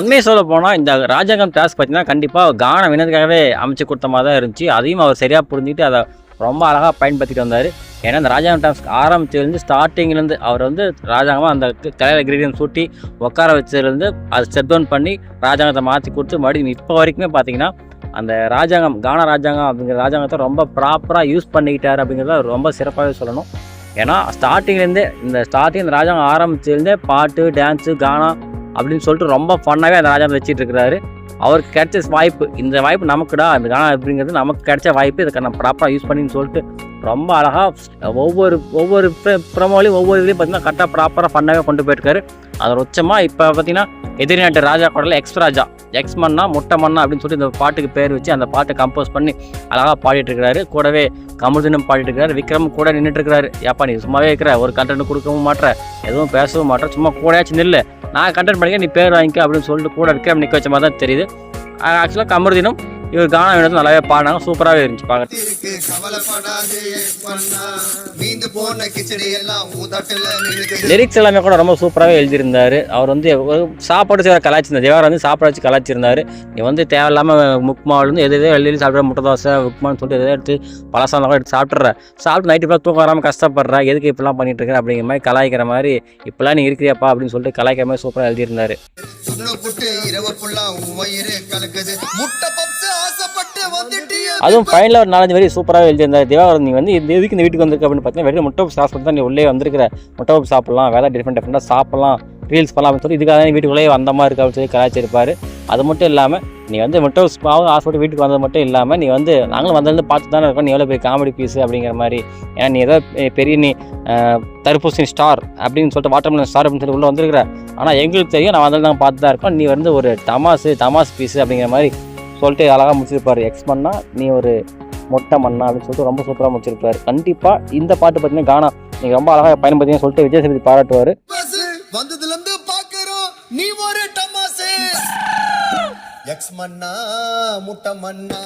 உண்மையை சொல்ல போனால் இந்த ராஜாங்கம் டாஸ்க் பார்த்தீங்கன்னா கண்டிப்பாக கானம் வினதுக்காகவே அமைச்சு கொடுத்த மாதிரி தான் இருந்துச்சு. அதையும் அவர் சரியாக புரிஞ்சுக்கிட்டு அதை ரொம்ப அழகாக பயன்படுத்திட்டு வந்தார். ஏன்னா அந்த ராஜாங்கம் டாஸ்க் ஆரம்பிச்சதுலேருந்து ஸ்டார்டிங்லேருந்து அவர் வந்து ராஜாங்கமாக அந்த தலையில் கிரீடியம் சூட்டி உட்கார வச்சதுலேருந்து அதை ஸ்டெப் டவுன் பண்ணி ராஜாங்கத்தை மாற்றி கொடுத்து மறுபடியும் இப்போ வரைக்குமே பார்த்தீங்கன்னா அந்த ராஜாங்கம் கானா ராஜாங்கம் அப்படிங்கிற ராஜாங்கத்தை ரொம்ப ப்ராப்பராக யூஸ் பண்ணிக்கிட்டார் அப்படிங்கிறத ரொம்ப சிறப்பாகவே சொல்லணும். ஏன்னா ஸ்டார்டிங்லேருந்தே இந்த ராஜாங்கம் ஆரம்பிச்சதுலேருந்தே பாட்டு டான்ஸு கானா அப்படின்னு சொல்லிட்டு ரொம்ப ஃபன்னாகவே அந்த ராஜாங்கத்தை வச்சுட்டு இருக்கிறாரு. அவருக்கு கிடைச்ச வாய்ப்பு, இந்த வாய்ப்பு நமக்குடா, இந்த கானா அப்படிங்கிறது நமக்கு கிடைச்ச வாய்ப்பு, இதை நம்ம ப்ராப்பராக யூஸ் பண்ணின்னு சொல்லிட்டு ரொம்ப அழகாக ஒவ்வொரு ப்ரமோலையும் ஒவ்வொரு இதுலேயும் பார்த்தீங்கன்னா கரெக்டாக ப்ராப்பராக ஃபன்னாகவே கொண்டு போயிருக்காரு. அதோட உச்சமாக இப்போ பார்த்தீங்கன்னா எதிரி நாட்டு ராஜா கூடல எக்ஸ் மன்னா முட்டை மன்னா அப்படின்னு சொல்லிட்டு இந்த பாட்டுக்கு பேர் வச்சு அந்த பாட்டை கம்போஸ் பண்ணி அழகாக பாடிட்டு இருக்கிறாரு. கூடவே கமருதீனும் பாடிட்டு இருக்கிறாரு. விக்ரம் கூட நின்றுட்டு இருக்கிறாரு. ஏப்பா நீ சும்மாவே இருக்கிற, ஒரு கண்டென்ட் கொடுக்கவும் மாட்டேற, எதுவும் பேசவும் மாட்டேற, சும்மா கூடயாச்சும் நில்லு, நான் கண்டென்ட் பண்ணிக்க, நீ பேர் வாங்கிக்க அப்படின்னு சொல்லிட்டு கூட விக்ரம் நிற்க வச்ச மாதிரி தான் தெரியுது. ஆக்சுவலாக கமருதீனும் இவர் கானா வினோதம் நல்லாவே பாடினாங்க. சூப்பராகவே இருந்துச்சு பார்க்க. லிரிக்ஸ் எல்லாமே கூட ரொம்ப சூப்பராகவே எழுதியிருந்தார். அவர் வந்து சாப்பாடு செய்ய கலாச்சிருந்தார். தேவாரம் வந்து சாப்பாடு வச்சு கலாச்சிருந்தார். நீ வந்து தேவையில்லாமல் முக்மாவிலேருந்து எது எழுதி சாப்பிட்ற, முட்டை தோசை உப்புமான்னு சொல்லிட்டு எதாவது எடுத்து பழசாலாம் கூட எடுத்து சாப்பிட்டு நைட்டு ஃபுல்லாக தூக்கம் வராமல் கஷ்டப்படுற, எதுக்கு இப்படிலாம் பண்ணிட்டு இருக்கிற அப்படிங்கிற மாதிரி கலாய்க்கிற மாதிரி, இப்பெல்லாம் நீ இருக்கிறியாப்பா அப்படின்னு சொல்லிட்டு கலாய்க்கிற மாதிரி சூப்பராக எழுதியிருந்தார். அதுவும் ஃபைனலாக ஒரு 4-5 வரி சூப்பராக எழுதியிருந்தார். திவாகரன் நீ வந்து எதுக்கு இந்த வீட்டுக்கு வந்திருக்க அப்படின்னு பார்த்தீங்கன்னா வெறும் முட்டை சாப்பிட்டு தான் நீ உள்ளே வந்திருக்கிற, முட்டை சாப்பிட்லாம், வேலை டிஃப்ரெண்ட்டாக சாப்பிட்லாம், ரீல்ஸ் பண்ணலாம் அப்படின்னு சொல்லி இதுக்காக வீட்டுக்குள்ளேயே வந்த மாதிரி இருக்கு அப்படின்னு சொல்லி கலாய்ச்சிருப்பார். அது மட்டும் இல்லாமல் நீ வந்து முட்டை பாவம் ஆசைப்பட்டு வீட்டுக்கு வந்தது மட்டும் இல்லாமல் நீ வந்து நாங்களும் வந்ததுலேருந்து பார்த்து தானே இருக்கோம், நீ எவ்வளோ பெரிய காமெடி பீஸு அப்படிங்கிற மாதிரி, ஏன்னா நீ ஏதோ பெரிய நீ தர்பூசணி ஸ்டார் அப்படின்னு சொல்லிட்டு வாட்டர்மெலன் ஸ்டார் அப்படின்னு சொல்லி உள்ளே வந்திருக்கிற, ஆனால் எங்களுக்கு தெரியும் நான் வந்தது நாங்கள் பார்த்து தான் இருக்கோம், நீ வந்து ஒரு தமாஸ் பீஸு அப்படிங்கிற மாதிரி சொல்லிட்டு அழகாக முடிச்சிருப்பார். எக்ஸ் மன்னா நீ ஒரு மொட்டை மண்ணா அப்படின்னு சொல்லிட்டு ரொம்ப சூப்பராக முடிச்சிருப்பாரு. கண்டிப்பாக இந்த பாட்டு பார்த்தீங்கன்னா கானா நீங்கள் ரொம்ப அழகாக பயன்படுத்திங்கன்னு சொல்லிட்டு விஜய் சேதுபதி பாராட்டுவார். வந்ததுலேருந்து பார்க்குறோம் நீ ஒரு டமாசே எக்ஸ் மன்னா முட்டை மன்னா.